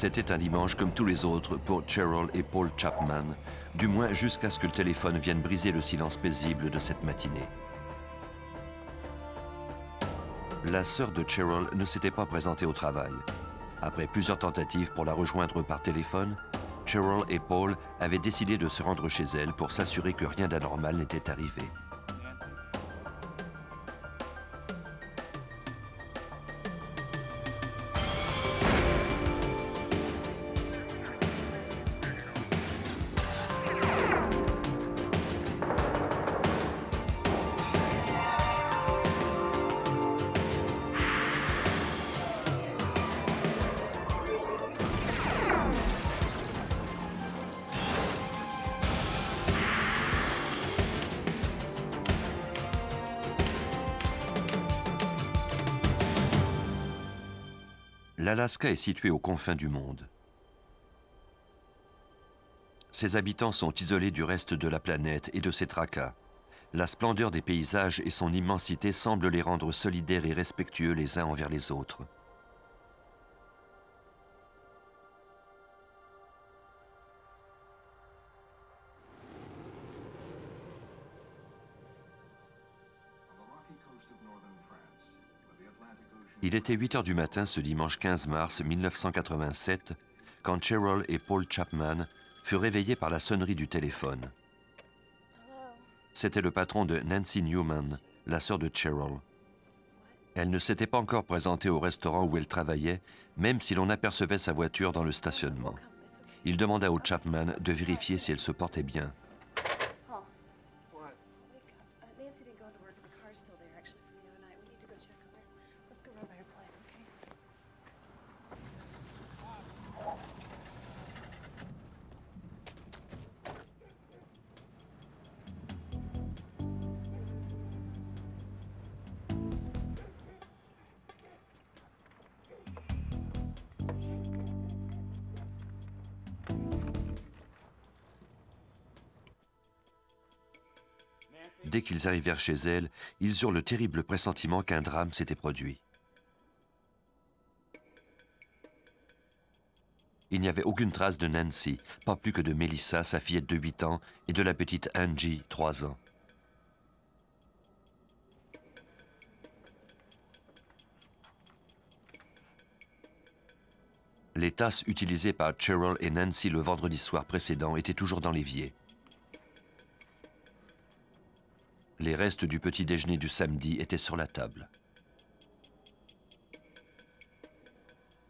C'était un dimanche comme tous les autres pour Cheryl et Paul Chapman, du moins jusqu'à ce que le téléphone vienne briser le silence paisible de cette matinée. La sœur de Cheryl ne s'était pas présentée au travail. Après plusieurs tentatives pour la rejoindre par téléphone, Cheryl et Paul avaient décidé de se rendre chez elle pour s'assurer que rien d'anormal n'était arrivé. L'Alaska est situé aux confins du monde. Ses habitants sont isolés du reste de la planète et de ses tracas. La splendeur des paysages et son immensité semblent les rendre solidaires et respectueux les uns envers les autres. Il était 8 heures du matin ce dimanche 15 mars 1987 quand Cheryl et Paul Chapman furent réveillés par la sonnerie du téléphone. C'était le patron de Nancy Newman, la sœur de Cheryl. Elle ne s'était pas encore présentée au restaurant où elle travaillait, même si l'on apercevait sa voiture dans le stationnement. Il demanda aux Chapman de vérifier si elle se portait bien. Dès qu'ils arrivèrent chez elle, ils eurent le terrible pressentiment qu'un drame s'était produit. Il n'y avait aucune trace de Nancy, pas plus que de Melissa, sa fillette de 8 ans, et de la petite Angie, 3 ans. Les tasses utilisées par Cheryl et Nancy le vendredi soir précédent étaient toujours dans l'évier. Les restes du petit déjeuner du samedi étaient sur la table.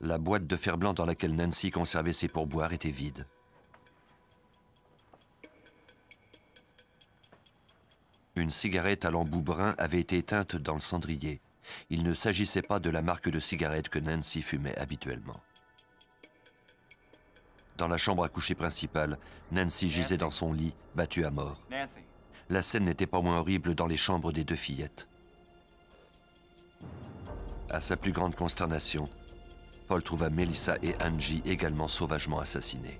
La boîte de fer-blanc dans laquelle Nancy conservait ses pourboires était vide. Une cigarette à l'embout brun avait été éteinte dans le cendrier. Il ne s'agissait pas de la marque de cigarette que Nancy fumait habituellement. Dans la chambre à coucher principale, Nancy gisait dans son lit, battue à mort. La scène n'était pas moins horrible dans les chambres des deux fillettes. À sa plus grande consternation, Paul trouva Melissa et Angie également sauvagement assassinées.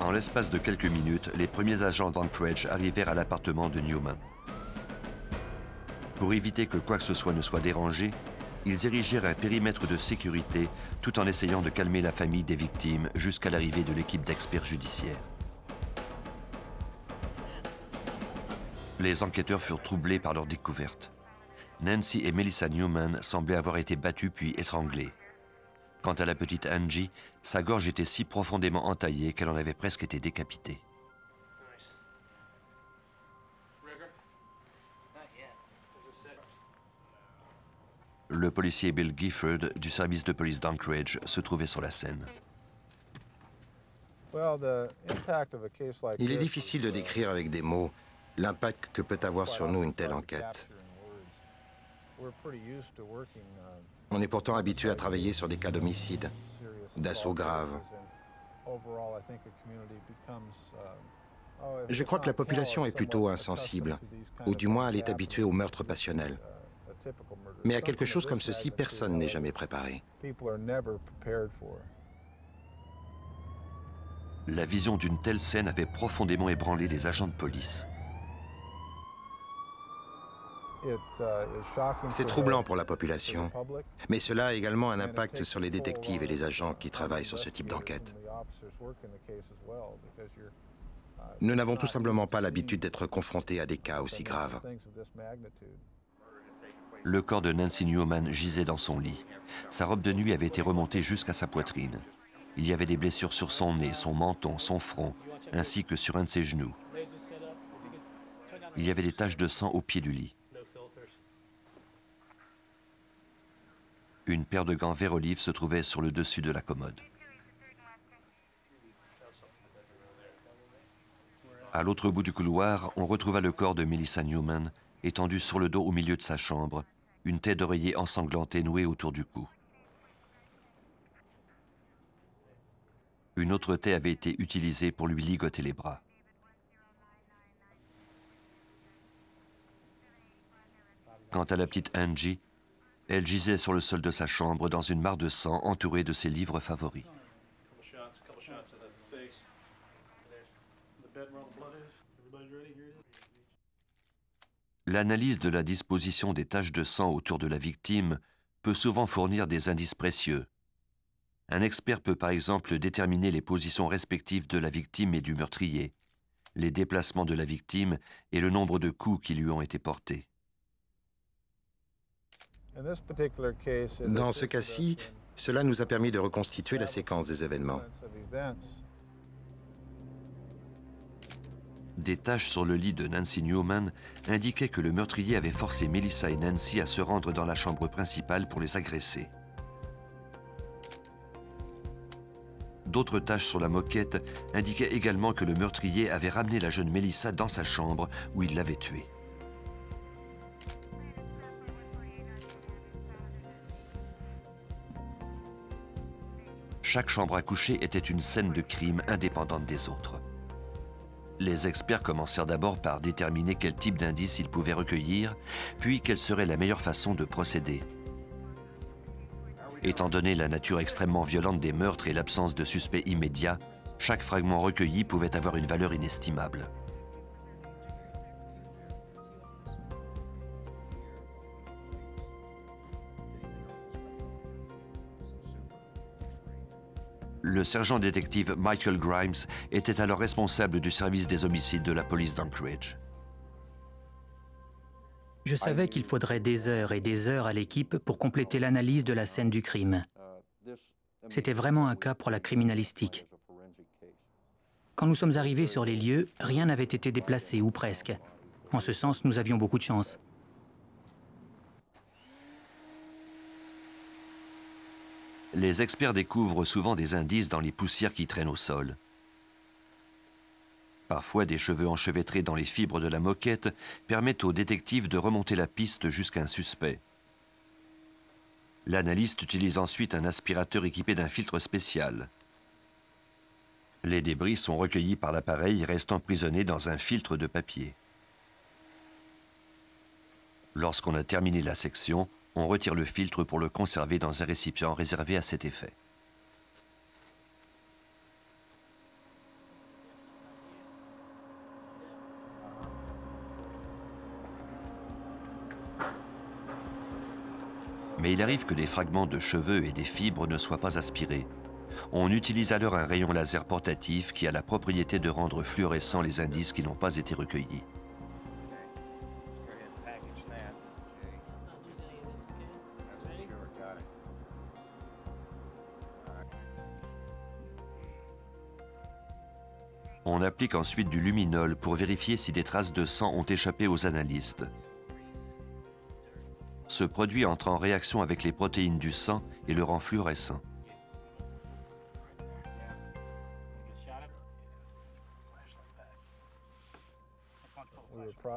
En l'espace de quelques minutes, les premiers agents d'Anchorage arrivèrent à l'appartement de Newman. Pour éviter que quoi que ce soit ne soit dérangé, ils érigèrent un périmètre de sécurité tout en essayant de calmer la famille des victimes jusqu'à l'arrivée de l'équipe d'experts judiciaires. Les enquêteurs furent troublés par leur découverte. Nancy et Melissa Newman semblaient avoir été battues puis étranglées. Quant à la petite Angie, sa gorge était si profondément entaillée qu'elle en avait presque été décapitée. Le policier Bill Gifford du service de police d'Anchorage se trouvait sur la scène. Il est difficile de décrire avec des mots l'impact que peut avoir sur nous une telle enquête. On est pourtant habitué à travailler sur des cas d'homicide, d'assauts graves. Je crois que la population est plutôt insensible, ou du moins elle est habituée au meurtre passionnel. Mais à quelque chose comme ceci, personne n'est jamais préparé. La vision d'une telle scène avait profondément ébranlé les agents de police. C'est troublant pour la population, mais cela a également un impact sur les détectives et les agents qui travaillent sur ce type d'enquête. Nous n'avons tout simplement pas l'habitude d'être confrontés à des cas aussi graves. Le corps de Nancy Newman gisait dans son lit. Sa robe de nuit avait été remontée jusqu'à sa poitrine. Il y avait des blessures sur son nez, son menton, son front, ainsi que sur un de ses genoux. Il y avait des taches de sang au pied du lit. Une paire de gants vert olive se trouvait sur le dessus de la commode. À l'autre bout du couloir, on retrouva le corps de Melissa Newman, étendu sur le dos au milieu de sa chambre, une tête d'oreiller ensanglantée nouée autour du cou. Une autre taie avait été utilisée pour lui ligoter les bras. Quant à la petite Angie, elle gisait sur le sol de sa chambre dans une mare de sang entourée de ses livres favoris. L'analyse de la disposition des taches de sang autour de la victime peut souvent fournir des indices précieux. Un expert peut par exemple déterminer les positions respectives de la victime et du meurtrier, les déplacements de la victime et le nombre de coups qui lui ont été portés. Dans ce cas-ci, cela nous a permis de reconstituer la séquence des événements. Des taches sur le lit de Nancy Newman indiquaient que le meurtrier avait forcé Melissa et Nancy à se rendre dans la chambre principale pour les agresser. D'autres taches sur la moquette indiquaient également que le meurtrier avait ramené la jeune Melissa dans sa chambre où il l'avait tuée. Chaque chambre à coucher était une scène de crime indépendante des autres. Les experts commencèrent d'abord par déterminer quel type d'indices ils pouvaient recueillir, puis quelle serait la meilleure façon de procéder. Étant donné la nature extrêmement violente des meurtres et l'absence de suspect immédiat, chaque fragment recueilli pouvait avoir une valeur inestimable. Le sergent détective Michael Grimes était alors responsable du service des homicides de la police d'Anchorage. Je savais qu'il faudrait des heures et des heures à l'équipe pour compléter l'analyse de la scène du crime. C'était vraiment un cas pour la criminalistique. Quand nous sommes arrivés sur les lieux, rien n'avait été déplacé, ou presque. En ce sens, nous avions beaucoup de chance. Les experts découvrent souvent des indices dans les poussières qui traînent au sol. Parfois, des cheveux enchevêtrés dans les fibres de la moquette permettent aux détectives de remonter la piste jusqu'à un suspect. L'analyste utilise ensuite un aspirateur équipé d'un filtre spécial. Les débris sont recueillis par l'appareil et restent emprisonnés dans un filtre de papier. Lorsqu'on a terminé la section, on retire le filtre pour le conserver dans un récipient réservé à cet effet. Mais il arrive que des fragments de cheveux et des fibres ne soient pas aspirés. On utilise alors un rayon laser portatif qui a la propriété de rendre fluorescents les indices qui n'ont pas été recueillis. On applique ensuite du luminol pour vérifier si des traces de sang ont échappé aux analystes. Ce produit entre en réaction avec les protéines du sang et le rend fluorescent.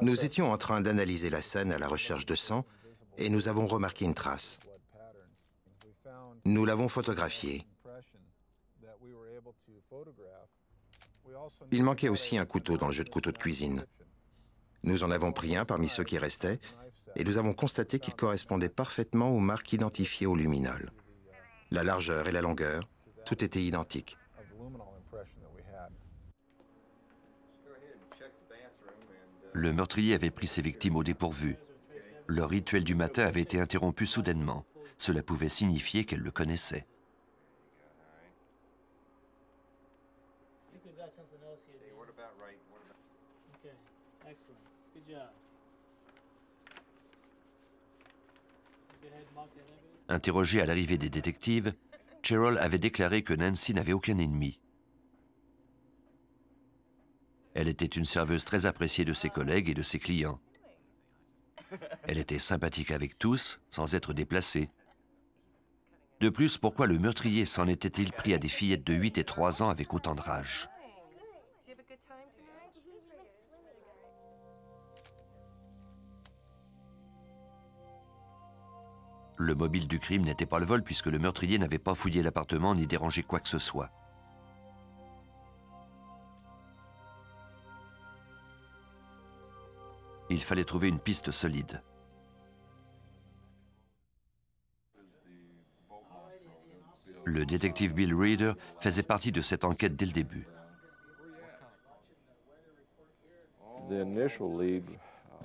Nous étions en train d'analyser la scène à la recherche de sang et nous avons remarqué une trace. Nous l'avons photographiée. Il manquait aussi un couteau dans le jeu de couteau de cuisine. Nous en avons pris un parmi ceux qui restaient et nous avons constaté qu'il correspondait parfaitement aux marques identifiées au luminol. La largeur et la longueur, tout était identique. Le meurtrier avait pris ses victimes au dépourvu. Leur rituel du matin avait été interrompu soudainement. Cela pouvait signifier qu'elle le connaissait. Interrogée à l'arrivée des détectives, Cheryl avait déclaré que Nancy n'avait aucun ennemi. Elle était une serveuse très appréciée de ses collègues et de ses clients. Elle était sympathique avec tous, sans être déplacée. De plus, pourquoi le meurtrier s'en était-il pris à des fillettes de 8 et 3 ans avec autant de rage? Le mobile du crime n'était pas le vol puisque le meurtrier n'avait pas fouillé l'appartement ni dérangé quoi que ce soit. Il fallait trouver une piste solide. Le détective Bill Reader faisait partie de cette enquête dès le début.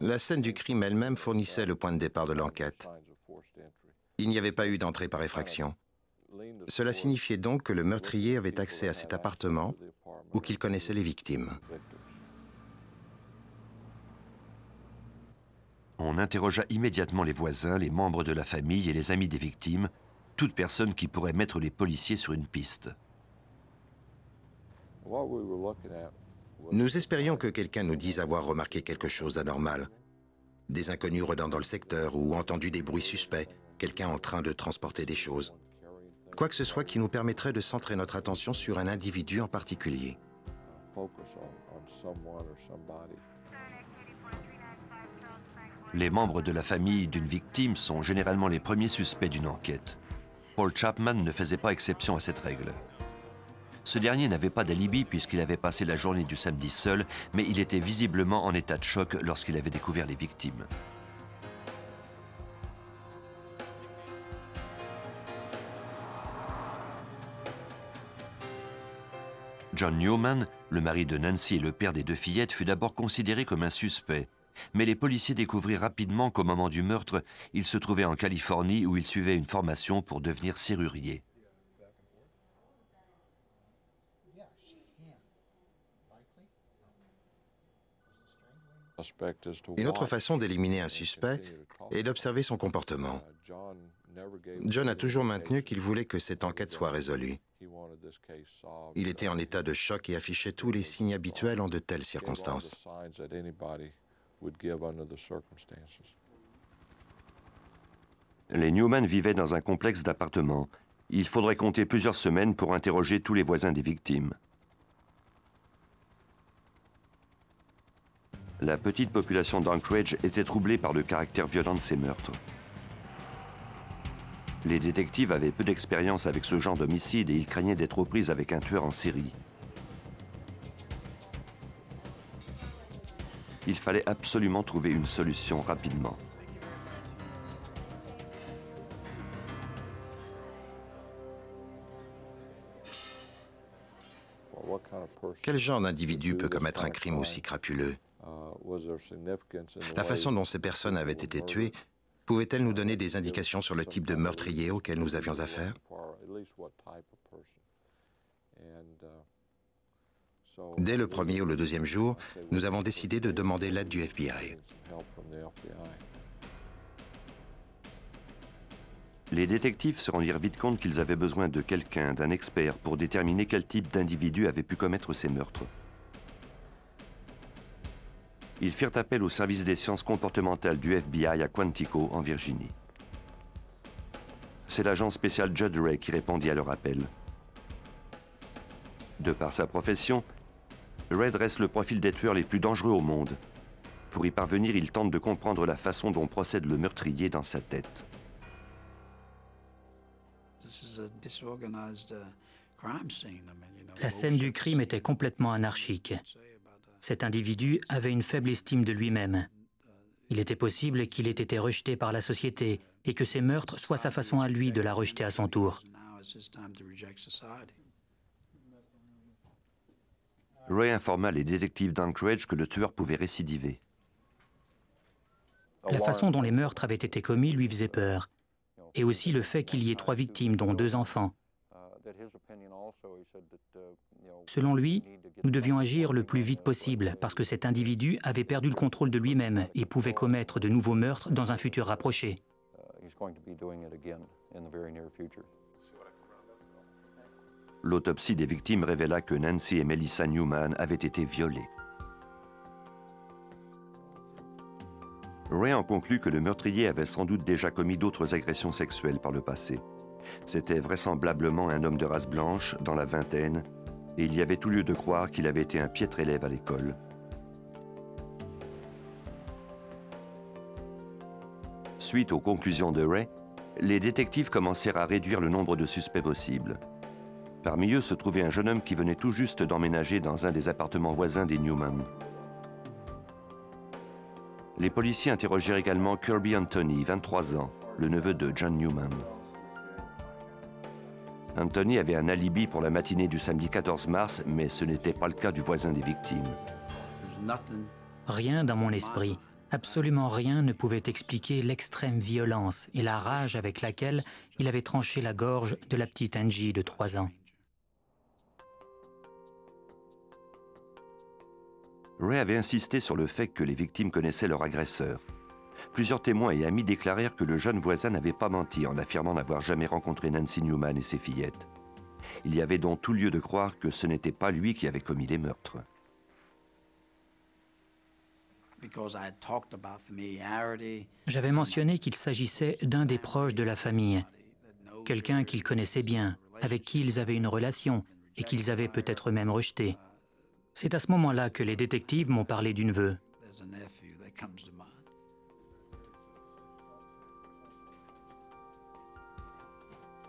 La scène du crime elle-même fournissait le point de départ de l'enquête. Il n'y avait pas eu d'entrée par effraction. Cela signifiait donc que le meurtrier avait accès à cet appartement ou qu'il connaissait les victimes. On interrogea immédiatement les voisins, les membres de la famille et les amis des victimes, toute personne qui pourrait mettre les policiers sur une piste. Nous espérions que quelqu'un nous dise avoir remarqué quelque chose d'anormal. Des inconnus rôdant dans le secteur ou entendu des bruits suspects, quelqu'un en train de transporter des choses. Quoi que ce soit qui nous permettrait de centrer notre attention sur un individu en particulier. Les membres de la famille d'une victime sont généralement les premiers suspects d'une enquête. Paul Chapman ne faisait pas exception à cette règle. Ce dernier n'avait pas d'alibi puisqu'il avait passé la journée du samedi seul, mais il était visiblement en état de choc lorsqu'il avait découvert les victimes. John Newman, le mari de Nancy et le père des 2 fillettes, fut d'abord considéré comme un suspect. Mais les policiers découvrirent rapidement qu'au moment du meurtre, il se trouvait en Californie où il suivait une formation pour devenir serrurier. Une autre façon d'éliminer un suspect est d'observer son comportement. John a toujours maintenu qu'il voulait que cette enquête soit résolue. Il était en état de choc et affichait tous les signes habituels en de telles circonstances. Les Newman vivaient dans un complexe d'appartements. Il faudrait compter plusieurs semaines pour interroger tous les voisins des victimes. La petite population d'Anchorage était troublée par le caractère violent de ces meurtres. Les détectives avaient peu d'expérience avec ce genre d'homicide et ils craignaient d'être aux prises avec un tueur en série. Il fallait absolument trouver une solution rapidement. Quel genre d'individu peut commettre un crime aussi crapuleux? La façon dont ces personnes avaient été tuées pouvait-elle nous donner des indications sur le type de meurtrier auquel nous avions affaire? Dès le premier ou le deuxième jour, nous avons décidé de demander l'aide du FBI. Les détectives se rendirent vite compte qu'ils avaient besoin de quelqu'un, d'un expert, pour déterminer quel type d'individu avait pu commettre ces meurtres. Ils firent appel au service des sciences comportementales du FBI à Quantico, en Virginie. C'est l'agent spécial Judd Ray qui répondit à leur appel. De par sa profession, Ray dresse le profil des tueurs les plus dangereux au monde. Pour y parvenir, il tente de comprendre la façon dont procède le meurtrier dans sa tête. La scène du crime était complètement anarchique. Cet individu avait une faible estime de lui-même. Il était possible qu'il ait été rejeté par la société et que ses meurtres soient sa façon à lui de la rejeter à son tour. Ray informa les détectives d'Anchorage que le tueur pouvait récidiver. La façon dont les meurtres avaient été commis lui faisait peur, et aussi le fait qu'il y ait 3 victimes, dont 2 enfants. Selon lui, nous devions agir le plus vite possible parce que cet individu avait perdu le contrôle de lui-même et pouvait commettre de nouveaux meurtres dans un futur rapproché. L'autopsie des victimes révéla que Nancy et Melissa Newman avaient été violées. Ray en conclut que le meurtrier avait sans doute déjà commis d'autres agressions sexuelles par le passé. C'était vraisemblablement un homme de race blanche, dans la vingtaine, et il y avait tout lieu de croire qu'il avait été un piètre élève à l'école. Suite aux conclusions de Ray, les détectives commencèrent à réduire le nombre de suspects possibles. Parmi eux se trouvait un jeune homme qui venait tout juste d'emménager dans un des appartements voisins des Newman. Les policiers interrogèrent également Kirby Anthony, 23 ans, le neveu de John Newman. Anthony avait un alibi pour la matinée du samedi 14 mars, mais ce n'était pas le cas du voisin des victimes. Rien dans mon esprit, absolument rien ne pouvait expliquer l'extrême violence et la rage avec laquelle il avait tranché la gorge de la petite Angie de 3 ans. Ray avait insisté sur le fait que les victimes connaissaient leur agresseur. Plusieurs témoins et amis déclarèrent que le jeune voisin n'avait pas menti en affirmant n'avoir jamais rencontré Nancy Newman et ses fillettes. Il y avait donc tout lieu de croire que ce n'était pas lui qui avait commis les meurtres. J'avais mentionné qu'il s'agissait d'un des proches de la famille, quelqu'un qu'ils connaissaient bien, avec qui ils avaient une relation et qu'ils avaient peut-être même rejeté. C'est à ce moment-là que les détectives m'ont parlé du neveu.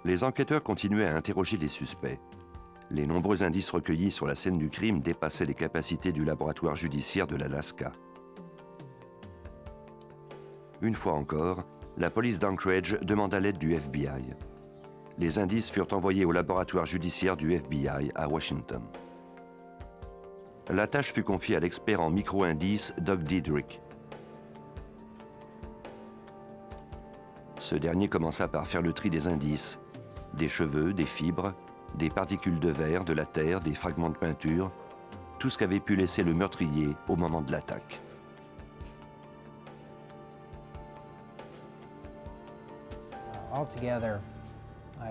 Les enquêteurs continuaient à interroger les suspects. Les nombreux indices recueillis sur la scène du crime dépassaient les capacités du laboratoire judiciaire de l'Alaska. Une fois encore, la police d'Anchorage demanda l'aide du FBI. Les indices furent envoyés au laboratoire judiciaire du FBI à Washington. La tâche fut confiée à l'expert en micro-indices Doug Diedrich. Ce dernier commença par faire le tri des indices, des cheveux, des fibres, des particules de verre, de la terre, des fragments de peinture, tout ce qu'avait pu laisser le meurtrier au moment de l'attaque.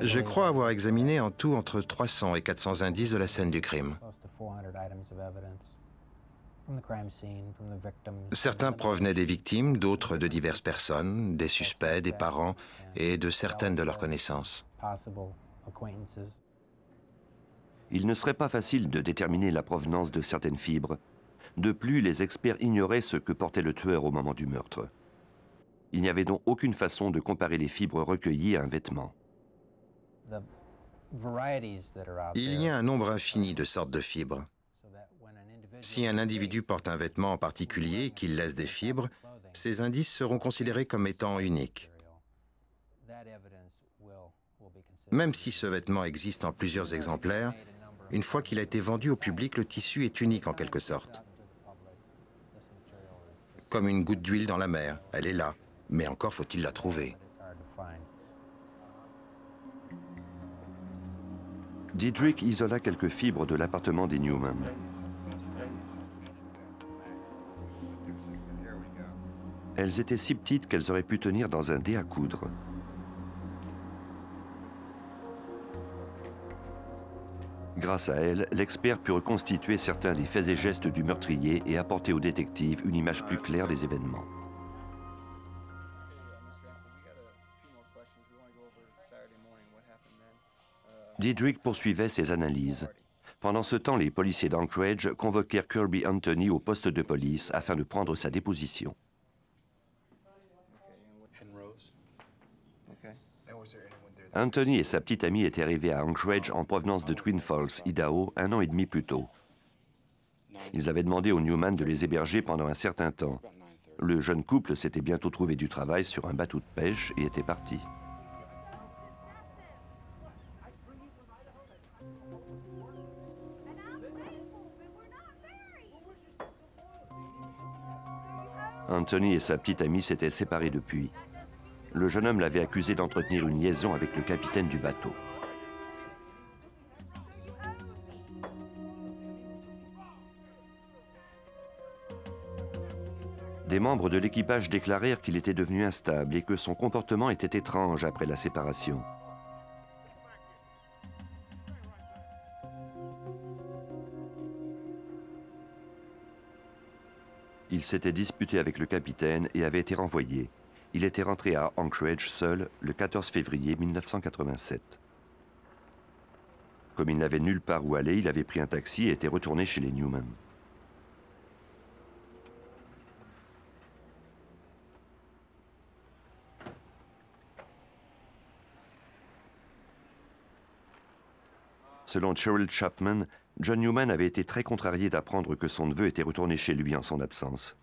Je crois avoir examiné en tout entre 300 et 400 indices de la scène du crime. Certains provenaient des victimes, d'autres de diverses personnes, des suspects, des parents et de certaines de leurs connaissances. Il ne serait pas facile de déterminer la provenance de certaines fibres. De plus, les experts ignoraient ce que portait le tueur au moment du meurtre. Il n'y avait donc aucune façon de comparer les fibres recueillies à un vêtement. Il y a un nombre infini de sortes de fibres. Si un individu porte un vêtement en particulier et qu'il laisse des fibres, ces indices seront considérés comme étant uniques. Même si ce vêtement existe en plusieurs exemplaires, une fois qu'il a été vendu au public, le tissu est unique en quelque sorte. Comme une goutte d'huile dans la mer, elle est là, mais encore faut-il la trouver. Diedrich isola quelques fibres de l'appartement des Newman. Elles étaient si petites qu'elles auraient pu tenir dans un dé à coudre. Grâce à elles, l'expert put reconstituer certains des faits et gestes du meurtrier et apporter aux détectives une image plus claire des événements. Diedrich poursuivait ses analyses. Pendant ce temps, les policiers d'Anchorage convoquèrent Kirby Anthony au poste de police afin de prendre sa déposition. Anthony et sa petite amie étaient arrivés à Anchorage en provenance de Twin Falls, Idaho, 1 an et demi plus tôt. Ils avaient demandé aux Newman de les héberger pendant un certain temps. Le jeune couple s'était bientôt trouvé du travail sur un bateau de pêche et était parti. Anthony et sa petite amie s'étaient séparés depuis. Le jeune homme l'avait accusé d'entretenir une liaison avec le capitaine du bateau. Des membres de l'équipage déclarèrent qu'il était devenu instable et que son comportement était étrange après la séparation. Il s'était disputé avec le capitaine et avait été renvoyé. Il était rentré à Anchorage seul le 14 février 1987. Comme il n'avait nulle part où aller, il avait pris un taxi et était retourné chez les Newman. Selon Cheryl Chapman, John Newman avait été très contrarié d'apprendre que son neveu était retourné chez lui en son absence.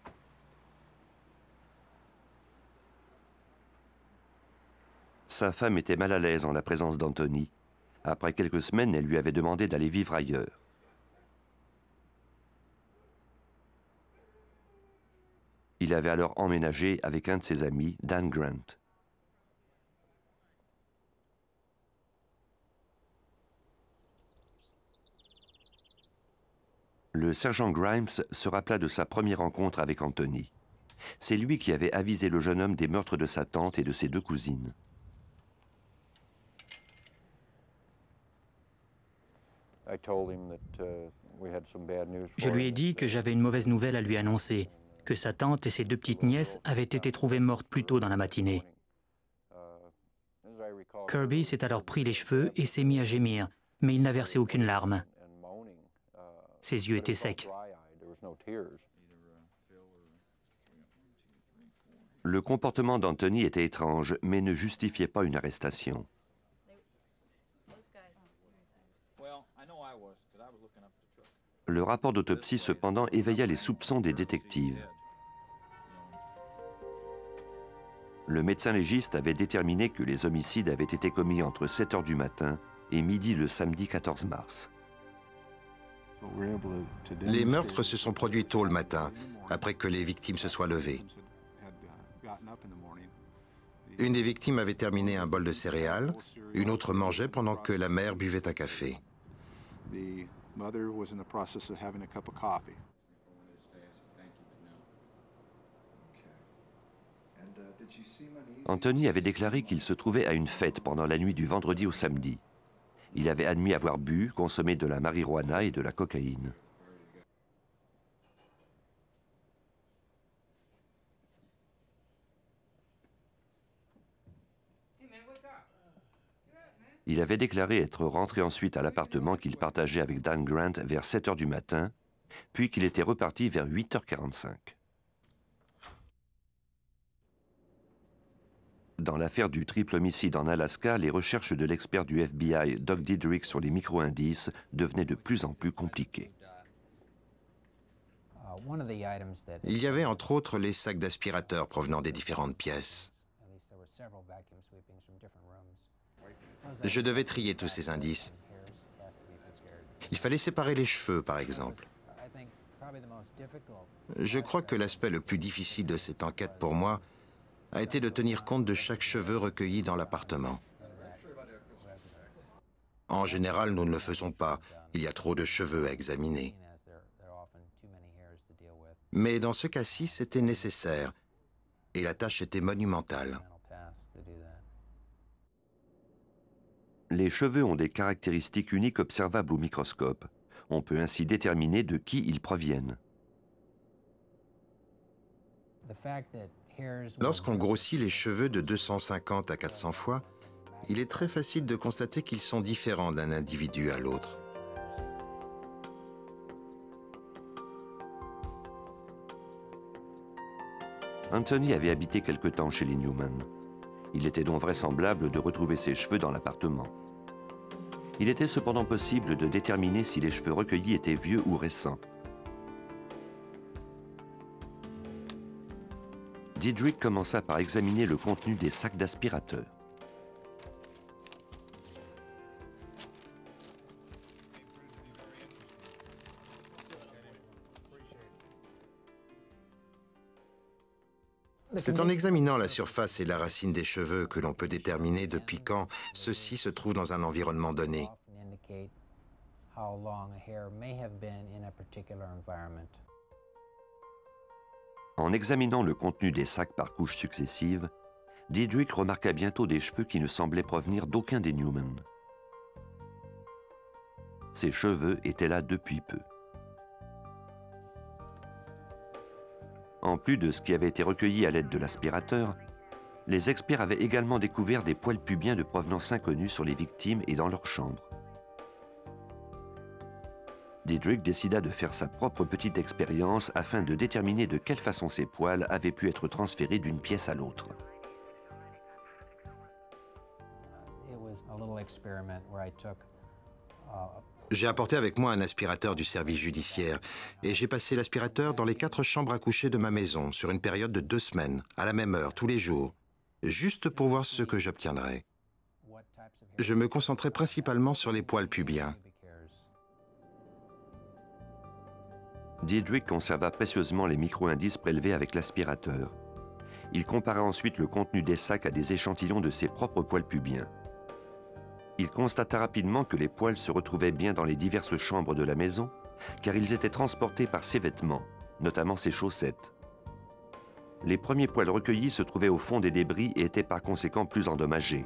Sa femme était mal à l'aise en la présence d'Anthony. Après quelques semaines, elle lui avait demandé d'aller vivre ailleurs. Il avait alors emménagé avec un de ses amis, Dan Grant. Le sergent Grimes se rappela de sa première rencontre avec Anthony. C'est lui qui avait avisé le jeune homme des meurtres de sa tante et de ses deux cousines. Je lui ai dit que j'avais une mauvaise nouvelle à lui annoncer, que sa tante et ses deux petites nièces avaient été trouvées mortes plus tôt dans la matinée. Kirby s'est alors pris les cheveux et s'est mis à gémir, mais il n'a versé aucune larme. Ses yeux étaient secs. Le comportement d'Anthony était étrange, mais ne justifiait pas une arrestation. Le rapport d'autopsie, cependant, éveilla les soupçons des détectives. Le médecin légiste avait déterminé que les homicides avaient été commis entre 7 heures du matin et midi le samedi 14 mars. Les meurtres se sont produits tôt le matin, après que les victimes se soient levées. Une des victimes avait terminé un bol de céréales, une autre mangeait pendant que la mère buvait un café. Anthony avait déclaré qu'il se trouvait à une fête pendant la nuit du vendredi au samedi. Il avait admis avoir bu, consommé de la marijuana et de la cocaïne. Il avait déclaré être rentré ensuite à l'appartement qu'il partageait avec Dan Grant vers 7 heures du matin, puis qu'il était reparti vers 8h45. Dans l'affaire du triple homicide en Alaska, les recherches de l'expert du FBI, Doug Diedrich, sur les micro-indices devenaient de plus en plus compliquées. Il y avait entre autres les sacs d'aspirateurs provenant des différentes pièces. Je devais trier tous ces indices. Il fallait séparer les cheveux, par exemple. Je crois que l'aspect le plus difficile de cette enquête pour moi a été de tenir compte de chaque cheveu recueilli dans l'appartement. En général, nous ne le faisons pas. Il y a trop de cheveux à examiner. Mais dans ce cas-ci, c'était nécessaire. Et la tâche était monumentale. Les cheveux ont des caractéristiques uniques observables au microscope. On peut ainsi déterminer de qui ils proviennent. Lorsqu'on grossit les cheveux de 250 à 400 fois, il est très facile de constater qu'ils sont différents d'un individu à l'autre. Anthony avait habité quelque temps chez les Newman. Il était donc vraisemblable de retrouver ses cheveux dans l'appartement. Il était cependant possible de déterminer si les cheveux recueillis étaient vieux ou récents. Diedrich commença par examiner le contenu des sacs d'aspirateur. C'est en examinant la surface et la racine des cheveux que l'on peut déterminer depuis quand ceux-ci se trouvent dans un environnement donné. En examinant le contenu des sacs par couches successives, Diedrich remarqua bientôt des cheveux qui ne semblaient provenir d'aucun des Newman. Ces cheveux étaient là depuis peu. En plus de ce qui avait été recueilli à l'aide de l'aspirateur, les experts avaient également découvert des poils pubiens de provenance inconnue sur les victimes et dans leurs chambres. Diedrich décida de faire sa propre petite expérience afin de déterminer de quelle façon ces poils avaient pu être transférés d'une pièce à l'autre. J'ai apporté avec moi un aspirateur du service judiciaire et j'ai passé l'aspirateur dans les 4 chambres à coucher de ma maison sur une période de 2 semaines, à la même heure, tous les jours, juste pour voir ce que j'obtiendrais. Je me concentrais principalement sur les poils pubiens. Diedrich conserva précieusement les micro-indices prélevés avec l'aspirateur. Il compara ensuite le contenu des sacs à des échantillons de ses propres poils pubiens. Il constata rapidement que les poils se retrouvaient bien dans les diverses chambres de la maison, car ils étaient transportés par ses vêtements, notamment ses chaussettes. Les premiers poils recueillis se trouvaient au fond des débris et étaient par conséquent plus endommagés.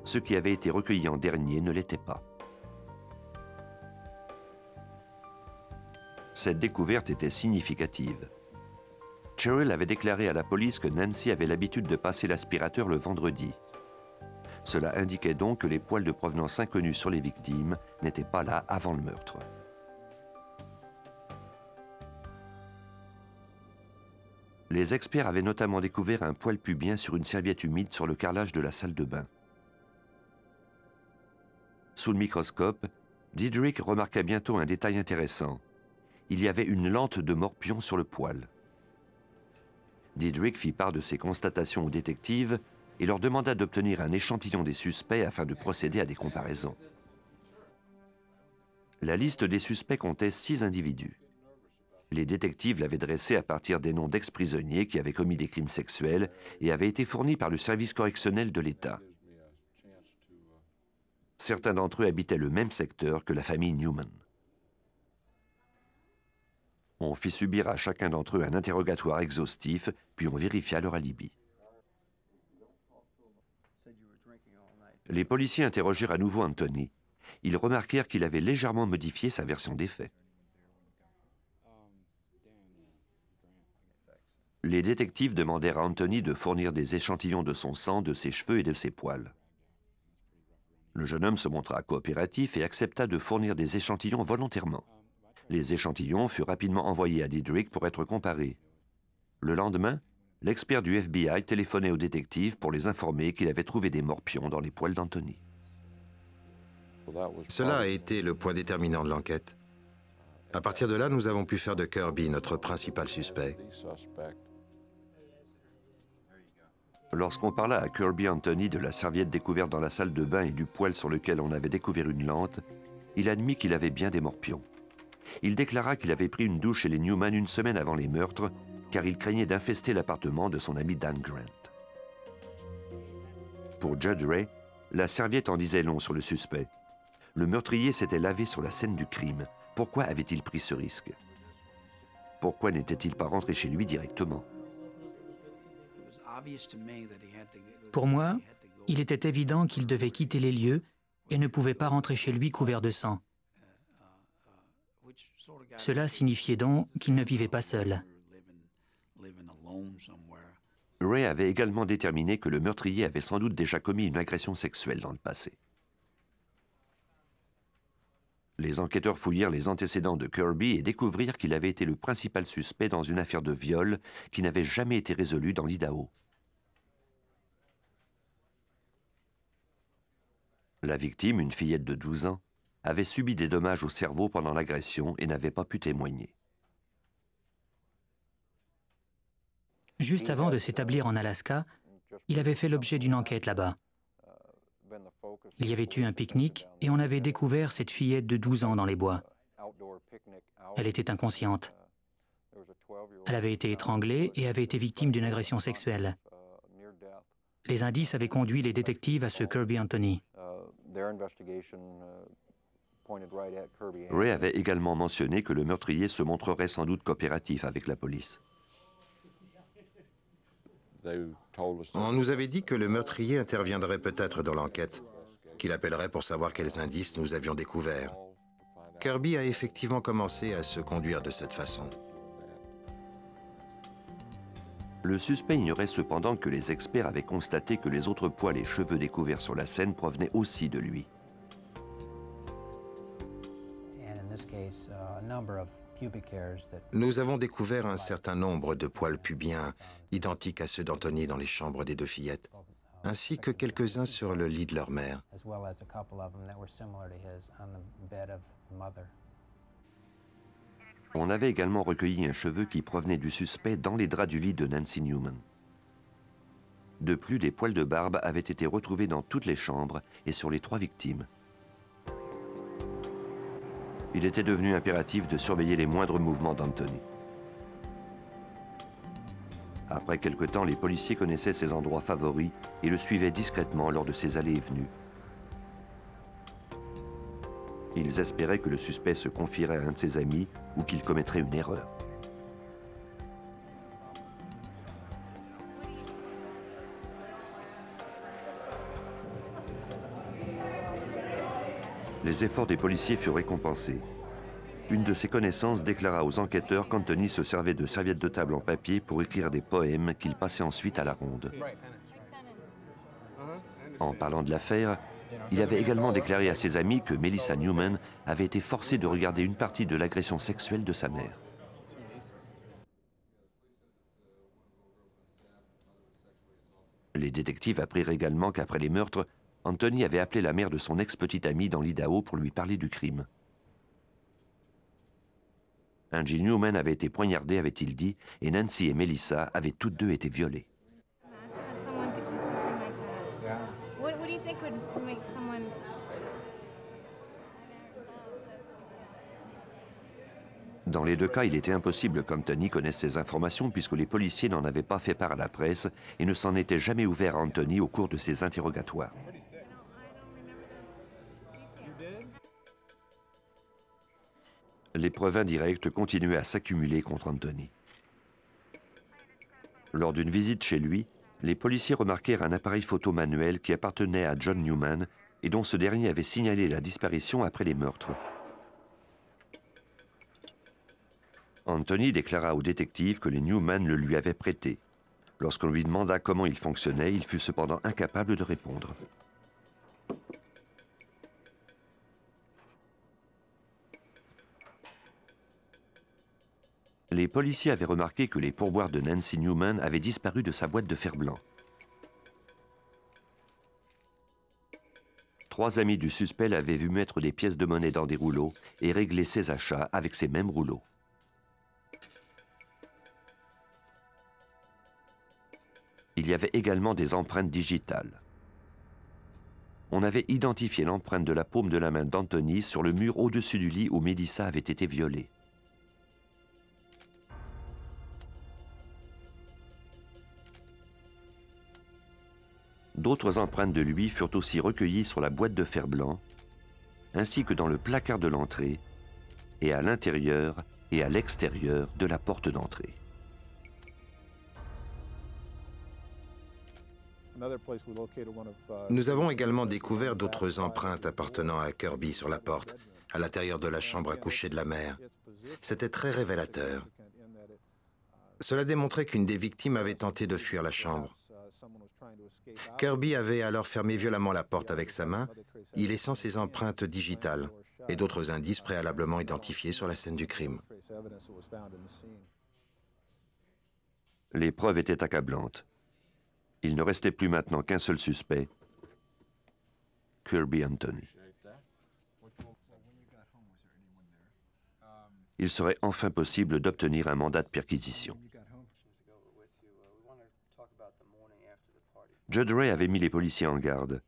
Ceux qui avaient été recueillis en dernier ne l'étaient pas. Cette découverte était significative. Cheryl avait déclaré à la police que Nancy avait l'habitude de passer l'aspirateur le vendredi. Cela indiquait donc que les poils de provenance inconnue sur les victimes n'étaient pas là avant le meurtre. Les experts avaient notamment découvert un poil pubien sur une serviette humide sur le carrelage de la salle de bain. Sous le microscope, Diedrich remarqua bientôt un détail intéressant. Il y avait une lente de morpion sur le poil. Diedrich fit part de ses constatations aux détectives et leur demanda d'obtenir un échantillon des suspects afin de procéder à des comparaisons. La liste des suspects comptait 6 individus. Les détectives l'avaient dressée à partir des noms d'ex-prisonniers qui avaient commis des crimes sexuels et avaient été fournis par le service correctionnel de l'État. Certains d'entre eux habitaient le même secteur que la famille Newman. On fit subir à chacun d'entre eux un interrogatoire exhaustif, puis on vérifia leur alibi. Les policiers interrogèrent à nouveau Anthony. Ils remarquèrent qu'il avait légèrement modifié sa version des faits. Les détectives demandèrent à Anthony de fournir des échantillons de son sang, de ses cheveux et de ses poils. Le jeune homme se montra coopératif et accepta de fournir des échantillons volontairement. Les échantillons furent rapidement envoyés à Diedrich pour être comparés. Le lendemain, l'expert du FBI téléphonait aux détectives pour les informer qu'il avait trouvé des morpions dans les poils d'Anthony. Cela a été le point déterminant de l'enquête. À partir de là, nous avons pu faire de Kirby notre principal suspect. Lorsqu'on parla à Kirby Anthony de la serviette découverte dans la salle de bain et du poil sur lequel on avait découvert une lente, il admit qu'il avait bien des morpions. Il déclara qu'il avait pris une douche chez les Newman une semaine avant les meurtres, car il craignait d'infester l'appartement de son ami Dan Grant. Pour Judge Ray, la serviette en disait long sur le suspect. Le meurtrier s'était lavé sur la scène du crime. Pourquoi avait-il pris ce risque? Pourquoi n'était-il pas rentré chez lui directement? Pour moi, il était évident qu'il devait quitter les lieux et ne pouvait pas rentrer chez lui couvert de sang. Cela signifiait donc qu'il ne vivait pas seul. Ray avait également déterminé que le meurtrier avait sans doute déjà commis une agression sexuelle dans le passé. Les enquêteurs fouillèrent les antécédents de Kirby et découvrirent qu'il avait été le principal suspect dans une affaire de viol qui n'avait jamais été résolue dans l'Idaho. La victime, une fillette de 12 ans, avait subi des dommages au cerveau pendant l'agression et n'avait pas pu témoigner. Juste avant de s'établir en Alaska, il avait fait l'objet d'une enquête là-bas. Il y avait eu un pique-nique et on avait découvert cette fillette de 12 ans dans les bois. Elle était inconsciente. Elle avait été étranglée et avait été victime d'une agression sexuelle. Les indices avaient conduit les détectives à ce Kirby Anthony. Ray avait également mentionné que le meurtrier se montrerait sans doute coopératif avec la police. On nous avait dit que le meurtrier interviendrait peut-être dans l'enquête, qu'il appellerait pour savoir quels indices nous avions découverts. Kirby a effectivement commencé à se conduire de cette façon. Le suspect ignorait cependant que les experts avaient constaté que les autres poils et cheveux découverts sur la scène provenaient aussi de lui. Nous avons découvert un certain nombre de poils pubiens identiques à ceux d'Anthony dans les chambres des deux fillettes, ainsi que quelques-uns sur le lit de leur mère. On avait également recueilli un cheveu qui provenait du suspect dans les draps du lit de Nancy Newman. De plus, des poils de barbe avaient été retrouvés dans toutes les chambres et sur les 3 victimes. Il était devenu impératif de surveiller les moindres mouvements d'Anthony. Après quelque temps, les policiers connaissaient ses endroits favoris et le suivaient discrètement lors de ses allées et venues. Ils espéraient que le suspect se confierait à un de ses amis ou qu'il commettrait une erreur. Les efforts des policiers furent récompensés. Une de ses connaissances déclara aux enquêteurs qu'Anthony se servait de serviettes de table en papier pour écrire des poèmes qu'il passait ensuite à la ronde. En parlant de l'affaire, il avait également déclaré à ses amis que Melissa Newman avait été forcée de regarder une partie de l'agression sexuelle de sa mère. Les détectives apprirent également qu'après les meurtres, Anthony avait appelé la mère de son ex-petite amie dans l'Idaho pour lui parler du crime. Angie Newman avait été poignardée, avait-il dit, et Nancy et Melissa avaient toutes deux été violées. Dans les 2 cas, il était impossible qu'Anthony connaisse ces informations puisque les policiers n'en avaient pas fait part à la presse et ne s'en étaient jamais ouverts à Anthony au cours de ses interrogatoires. Les preuves indirectes continuaient à s'accumuler contre Anthony. Lors d'une visite chez lui, les policiers remarquèrent un appareil photo manuel qui appartenait à John Newman et dont ce dernier avait signalé la disparition après les meurtres. Anthony déclara au détective que les Newman le lui avaient prêté. Lorsqu'on lui demanda comment il fonctionnait, il fut cependant incapable de répondre. Les policiers avaient remarqué que les pourboires de Nancy Newman avaient disparu de sa boîte de fer-blanc. 3 amis du suspect l'avaient vu mettre des pièces de monnaie dans des rouleaux et régler ses achats avec ces mêmes rouleaux. Il y avait également des empreintes digitales. On avait identifié l'empreinte de la paume de la main d'Anthony sur le mur au-dessus du lit où Melissa avait été violée. D'autres empreintes de lui furent aussi recueillies sur la boîte de fer-blanc, ainsi que dans le placard de l'entrée, et à l'intérieur et à l'extérieur de la porte d'entrée. Nous avons également découvert d'autres empreintes appartenant à Kirby sur la porte, à l'intérieur de la chambre à coucher de la mère. C'était très révélateur. Cela démontrait qu'une des victimes avait tenté de fuir la chambre. Kirby avait alors fermé violemment la porte avec sa main, y laissant ses empreintes digitales et d'autres indices préalablement identifiés sur la scène du crime. Les preuves étaient accablantes. Il ne restait plus maintenant qu'un seul suspect, Kirby Anthony. Il serait enfin possible d'obtenir un mandat de perquisition. Judd Ray avait mis les policiers en garde.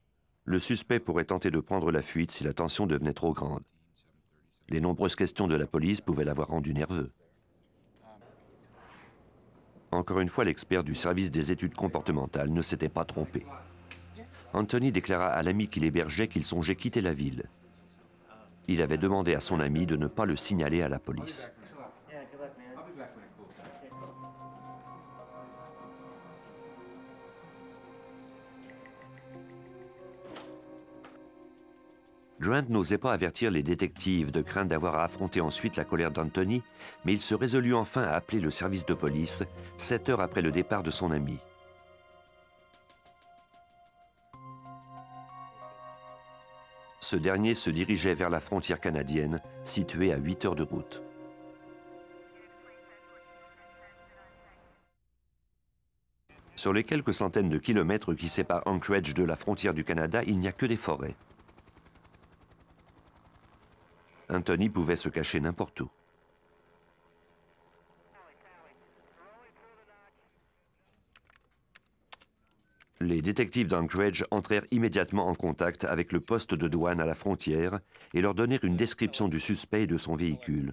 Le suspect pourrait tenter de prendre la fuite si la tension devenait trop grande. Les nombreuses questions de la police pouvaient l'avoir rendu nerveux. Encore une fois, l'expert du service des études comportementales ne s'était pas trompé. Anthony déclara à l'ami qu'il hébergeait qu'il songeait quitter la ville. Il avait demandé à son ami de ne pas le signaler à la police. Grant n'osait pas avertir les détectives de crainte d'avoir à affronter ensuite la colère d'Anthony, mais il se résolut enfin à appeler le service de police 7 heures après le départ de son ami. Ce dernier se dirigeait vers la frontière canadienne, située à 8 heures de route. Sur les quelques centaines de kilomètres qui séparent Anchorage de la frontière du Canada, il n'y a que des forêts. Anthony pouvait se cacher n'importe où. Les détectives d'Anchorage entrèrent immédiatement en contact avec le poste de douane à la frontière et leur donnèrent une description du suspect et de son véhicule.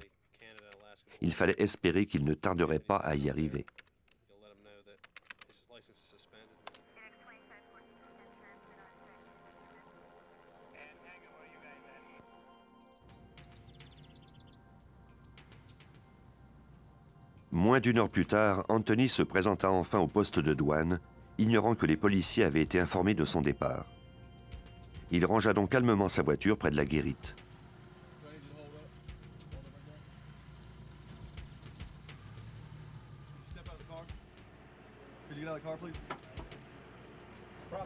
Il fallait espérer qu'il ne tarderait pas à y arriver. Moins d'une heure plus tard, Anthony se présenta enfin au poste de douane, ignorant que les policiers avaient été informés de son départ. Il rangea donc calmement sa voiture près de la guérite.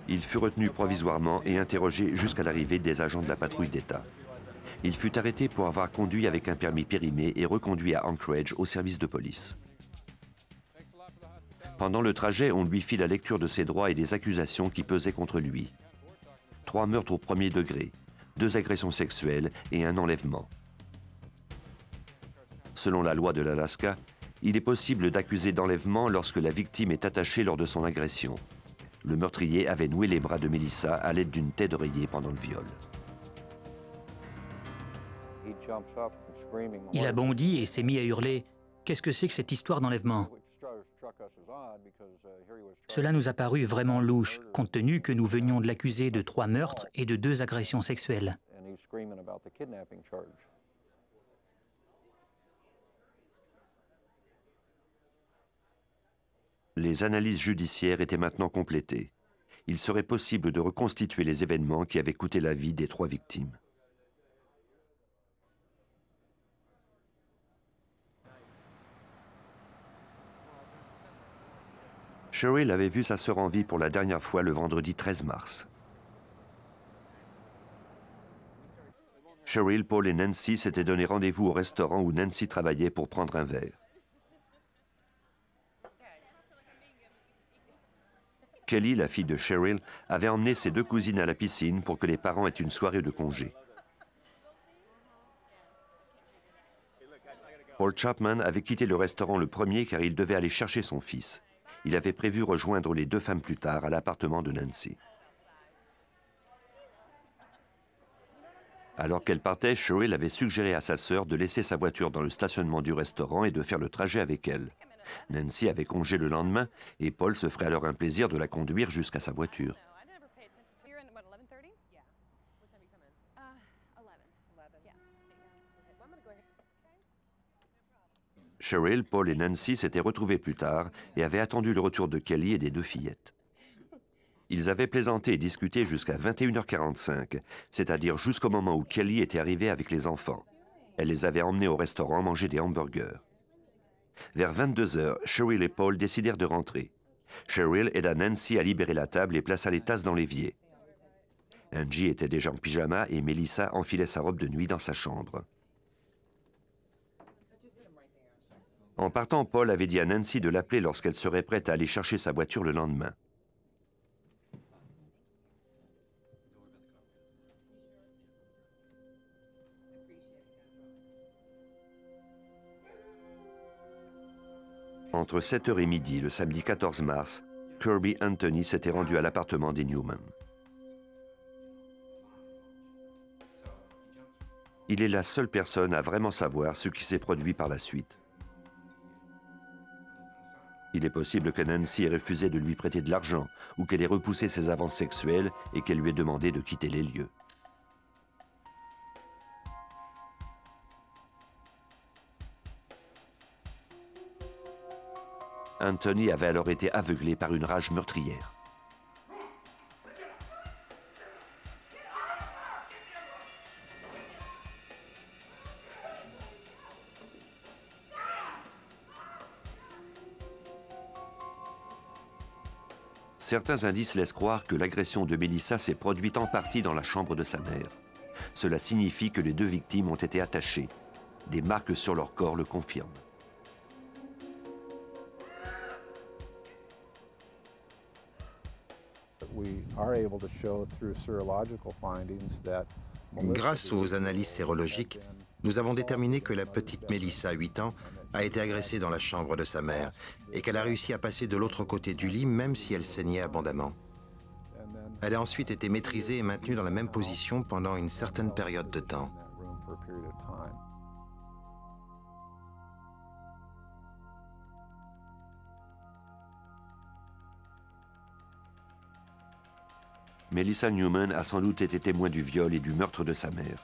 Il fut retenu provisoirement et interrogé jusqu'à l'arrivée des agents de la patrouille d'État. Il fut arrêté pour avoir conduit avec un permis périmé et reconduit à Anchorage au service de police. Pendant le trajet, on lui fit la lecture de ses droits et des accusations qui pesaient contre lui. 3 meurtres au premier degré, 2 agressions sexuelles et un enlèvement. Selon la loi de l'Alaska, il est possible d'accuser d'enlèvement lorsque la victime est attachée lors de son agression. Le meurtrier avait noué les bras de Melissa à l'aide d'une taie d'oreiller pendant le viol. Il a bondi et s'est mis à hurler « Qu'est-ce que c'est que cette histoire d'enlèvement ?» Cela nous a paru vraiment louche, compte tenu que nous venions de l'accuser de 3 meurtres et de 2 agressions sexuelles. Les analyses judiciaires étaient maintenant complétées. Il serait possible de reconstituer les événements qui avaient coûté la vie des 3 victimes. Cheryl avait vu sa sœur en vie pour la dernière fois le vendredi 13 mars. Cheryl, Paul et Nancy s'étaient donné rendez-vous au restaurant où Nancy travaillait pour prendre un verre. Kelly, la fille de Cheryl, avait emmené ses 2 cousines à la piscine pour que les parents aient une soirée de congé. Paul Chapman avait quitté le restaurant le premier car il devait aller chercher son fils. Il avait prévu rejoindre les 2 femmes plus tard à l'appartement de Nancy. Alors qu'elle partait, Cheryl avait suggéré à sa sœur de laisser sa voiture dans le stationnement du restaurant et de faire le trajet avec elle. Nancy avait congé le lendemain et Paul se ferait alors un plaisir de la conduire jusqu'à sa voiture. Cheryl, Paul et Nancy s'étaient retrouvés plus tard et avaient attendu le retour de Kelly et des 2 fillettes. Ils avaient plaisanté et discuté jusqu'à 21h45, c'est-à-dire jusqu'au moment où Kelly était arrivée avec les enfants. Elle les avait emmenés au restaurant manger des hamburgers. Vers 22h, Cheryl et Paul décidèrent de rentrer. Cheryl aida Nancy à libérer la table et plaça les tasses dans l'évier. Angie était déjà en pyjama et Melissa enfilait sa robe de nuit dans sa chambre. En partant, Paul avait dit à Nancy de l'appeler lorsqu'elle serait prête à aller chercher sa voiture le lendemain. Entre 7h et midi, le samedi 14 mars, Kirby Anthony s'était rendu à l'appartement des Newman. Il est la seule personne à vraiment savoir ce qui s'est produit par la suite. Il est possible que Nancy ait refusé de lui prêter de l'argent ou qu'elle ait repoussé ses avances sexuelles et qu'elle lui ait demandé de quitter les lieux. Anthony avait alors été aveuglé par une rage meurtrière. Certains indices laissent croire que l'agression de Melissa s'est produite en partie dans la chambre de sa mère. Cela signifie que les deux victimes ont été attachées. Des marques sur leur corps le confirment. Grâce aux analyses sérologiques, nous avons déterminé que la petite Melissa, 8 ans, a été agressée dans la chambre de sa mère et qu'elle a réussi à passer de l'autre côté du lit même si elle saignait abondamment. Elle a ensuite été maîtrisée et maintenue dans la même position pendant une certaine période de temps. Melissa Newman a sans doute été témoin du viol et du meurtre de sa mère.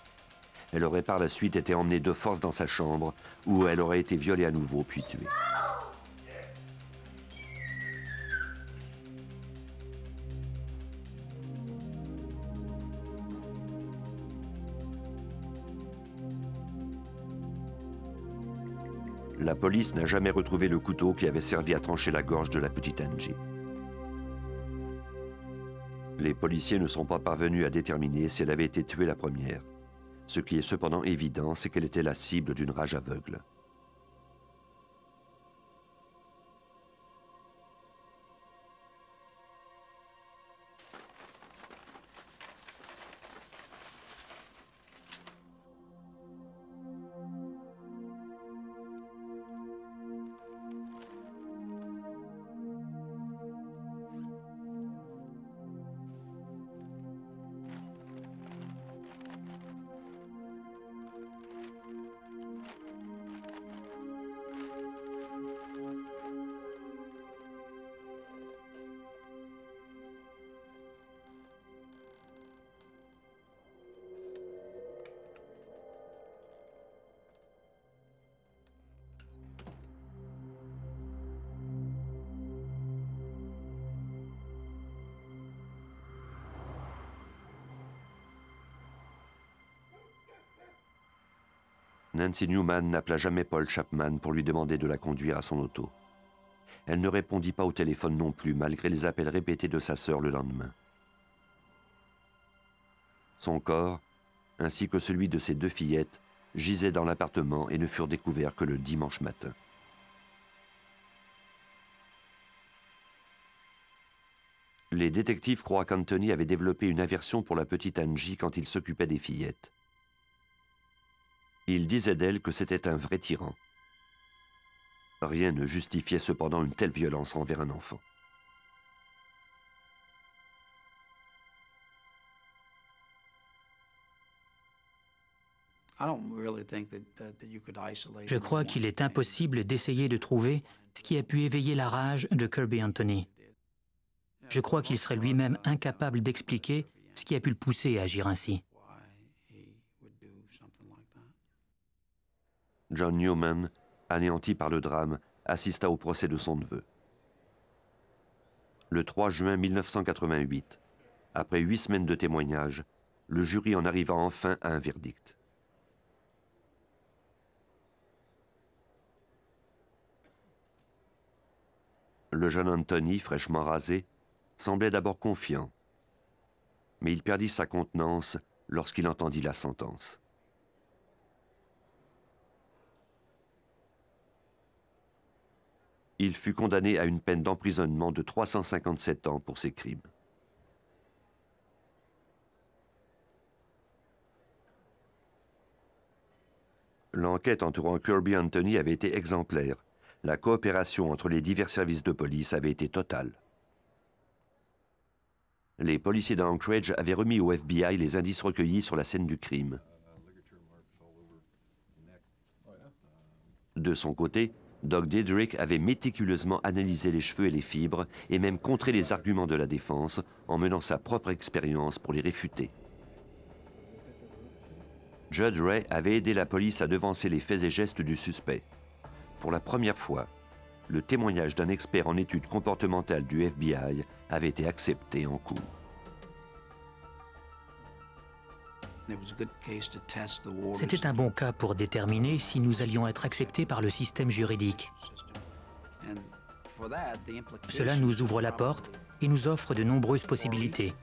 Elle aurait par la suite été emmenée de force dans sa chambre où elle aurait été violée à nouveau puis tuée. La police n'a jamais retrouvé le couteau qui avait servi à trancher la gorge de la petite Angie. Les policiers ne sont pas parvenus à déterminer si elle avait été tuée la première. Ce qui est cependant évident, c'est qu'elle était la cible d'une rage aveugle. Nancy Newman n'appela jamais Paul Chapman pour lui demander de la conduire à son auto. Elle ne répondit pas au téléphone non plus, malgré les appels répétés de sa sœur le lendemain. Son corps, ainsi que celui de ses deux fillettes, gisaient dans l'appartement et ne furent découverts que le dimanche matin. Les détectives croient qu'Anthony avait développé une aversion pour la petite Angie quand il s'occupait des fillettes. Il disait d'elle que c'était un vrai tyran. Rien ne justifiait cependant une telle violence envers un enfant. Je crois qu'il est impossible d'essayer de trouver ce qui a pu éveiller la rage de Kirby Anthony. Je crois qu'il serait lui-même incapable d'expliquer ce qui a pu le pousser à agir ainsi. John Newman, anéanti par le drame, assista au procès de son neveu. Le 3 juin 1988, après 8 semaines de témoignages, le jury en arriva enfin à un verdict. Le jeune Anthony, fraîchement rasé, semblait d'abord confiant. Mais il perdit sa contenance lorsqu'il entendit la sentence. Il fut condamné à une peine d'emprisonnement de 357 ans pour ses crimes. L'enquête entourant Kirby Anthony avait été exemplaire. La coopération entre les divers services de police avait été totale. Les policiers d'Anchorage avaient remis au FBI les indices recueillis sur la scène du crime. De son côté, Doug Diedrich avait méticuleusement analysé les cheveux et les fibres et même contré les arguments de la défense en menant sa propre expérience pour les réfuter. Judd Ray avait aidé la police à devancer les faits et gestes du suspect. Pour la première fois, le témoignage d'un expert en études comportementales du FBI avait été accepté en cours. C'était un bon cas pour déterminer si nous allions être acceptés par le système juridique. Cela nous ouvre la porte et nous offre de nombreuses possibilités.